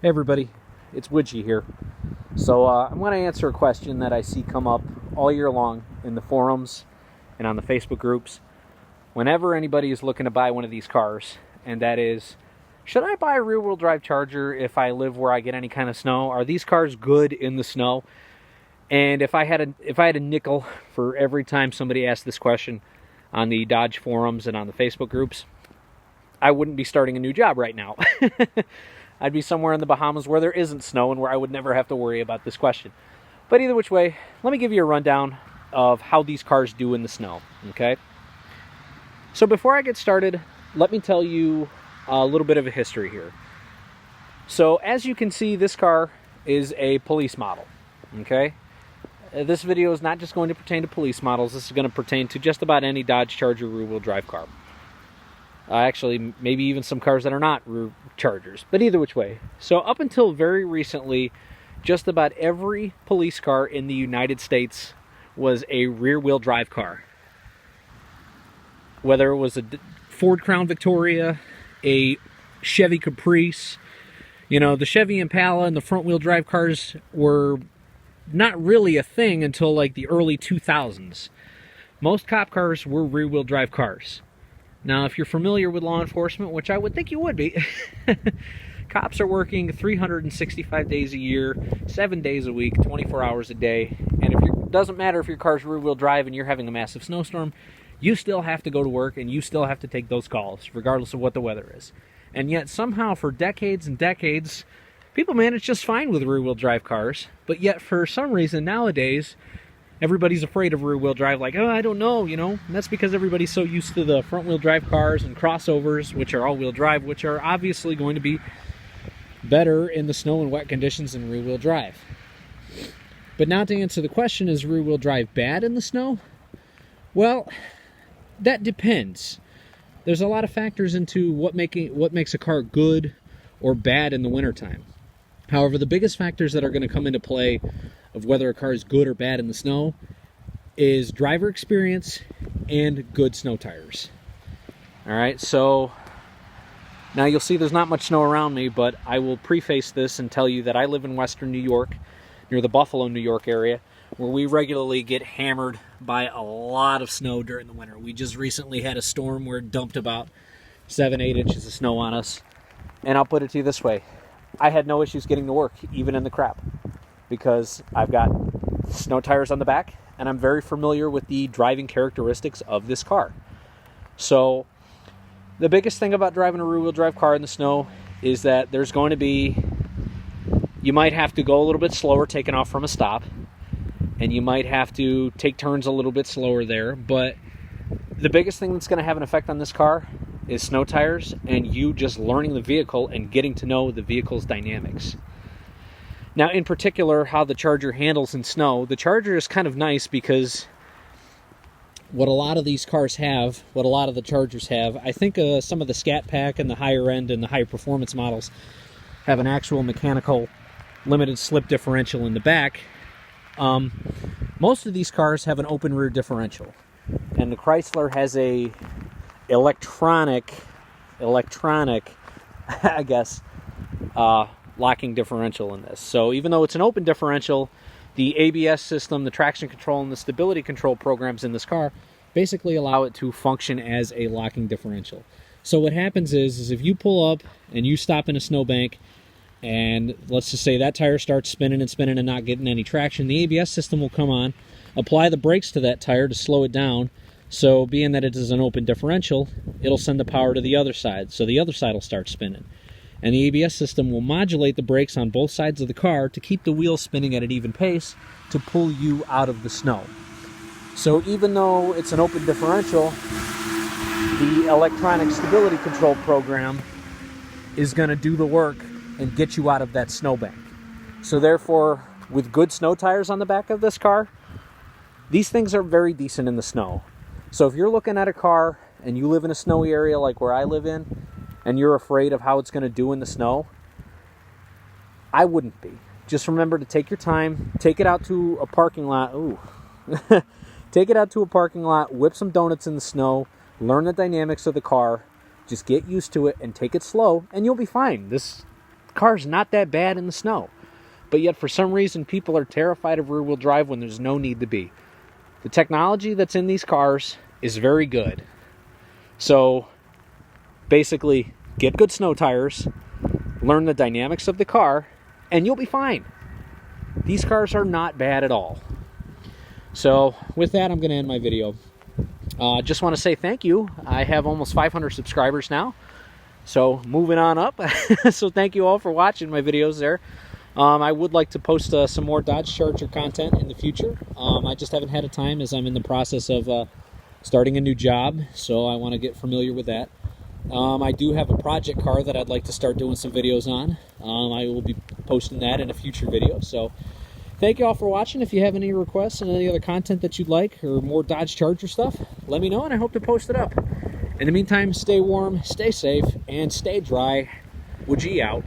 Hey everybody, it's Widgie here. So I'm going to answer a question that I see come up all year long in the forums and on the Facebook groups whenever anybody is looking to buy one of these cars, and that is, should I buy a rear-wheel drive Charger if I live where I get any kind of snow? Are these cars good in the snow? And if I had a nickel for every time somebody asked this question on the Dodge forums and on the Facebook groups, I wouldn't be starting a new job right now. I'd be somewhere in the Bahamas where there isn't snow and where I would never have to worry about this question. But either which way, let me give you a rundown of how these cars do in the snow, okay? So before I get started, let me tell you a little bit of a history here. So as you can see, this car is a police model, okay? This video is not just going to pertain to police models. This is going to pertain to just about any Dodge Charger rear-wheel drive car. Actually, maybe even some cars that are not rear Chargers, but either which way. So up until very recently, just about every police car in the United States was a rear-wheel drive car. Whether it was a Ford Crown Victoria, a Chevy Caprice, you know, the Chevy Impala and the front-wheel drive cars were not really a thing until like the early 2000s. Most cop cars were rear-wheel drive cars. Now, if you're familiar with law enforcement, which I would think you would be, cops are working 365 days a year, 7 days a week, 24 hours a day. And it doesn't matter if your car's rear-wheel drive and you're having a massive snowstorm, you still have to go to work and you still have to take those calls, regardless of what the weather is. And yet, somehow, for decades and decades, people manage just fine with rear-wheel drive cars. But yet, for some reason, nowadays, everybody's afraid of rear-wheel drive, like, oh, I don't know, you know. And that's because everybody's so used to the front-wheel drive cars and crossovers, which are all-wheel drive, which are obviously going to be better in the snow and wet conditions than rear-wheel drive. But now to answer the question, is rear-wheel drive bad in the snow? Well, that depends. There's a lot of factors into what makes a car good or bad in the wintertime. However, the biggest factors that are going to come into play of whether a car is good or bad in the snow is driver experience and good snow tires. All right, so now you'll see there's not much snow around me, but I will preface this and tell you that I live in Western New York, near the Buffalo, New York area, where we regularly get hammered by a lot of snow during the winter. We just recently had a storm where it dumped about 7-8 inches of snow on us. And I'll put it to you this way. I had no issues getting to work, even in the crap, because I've got snow tires on the back, and I'm very familiar with the driving characteristics of this car. So the biggest thing about driving a rear-wheel drive car in the snow is that there's going to be, you might have to go a little bit slower taking off from a stop, and you might have to take turns a little bit slower there, but the biggest thing that's going to have an effect on this car is snow tires and you just learning the vehicle and getting to know the vehicle's dynamics. Now, in particular, how the Charger handles in snow, the Charger is kind of nice because what a lot of these cars have, what a lot of the Chargers have, I think some of the Scat Pack and the higher end and the higher performance models have an actual mechanical limited slip differential in the back. Most of these cars have an open rear differential, and the Chrysler has a electronic, I guess, locking differential in this. So even though it's an open differential, the ABS system, the traction control, and the stability control programs in this car basically allow it to function as a locking differential. So what happens is if you pull up and you stop in a snowbank, and let's just say that tire starts spinning and not getting any traction, the ABS system will come on, apply the brakes to that tire to slow it down. So being that it is an open differential, it'll send the power to the other side. So the other side will start spinning. And the ABS system will modulate the brakes on both sides of the car to keep the wheels spinning at an even pace to pull you out of the snow. So even though it's an open differential, the electronic stability control program is going to do the work and get you out of that snowbank. So therefore, with good snow tires on the back of this car, these things are very decent in the snow. So if you're looking at a car and you live in a snowy area like where I live in, and you're afraid of how it's going to do in the snow, I wouldn't be. Just remember to take your time, take it out to a parking lot. Take it out to a parking lot, whip some donuts in the snow, learn the dynamics of the car, just get used to it and take it slow, and you'll be fine. car's not that bad in the snow. But yet, for some reason, people are terrified of rear-wheel drive when there's no need to be. The technology that's in these cars is very good. So, basically, get good snow tires, learn the dynamics of the car, and you'll be fine. These cars are not bad at all. So, with that, I'm going to end my video. Just want to say thank you. I have almost 500 subscribers now. So, moving on up. So, thank you all for watching my videos there. I would like to post some more Dodge Charger content in the future. I just haven't had a time as I'm in the process of starting a new job, so I want to get familiar with that. I do have a project car that I'd like to start doing some videos on. I will be posting that in a future video. So thank you all for watching. If you have any requests and any other content that you'd like or more Dodge Charger stuff, let me know and I hope to post it up. In the meantime, stay warm, stay safe, and stay dry. Would you out?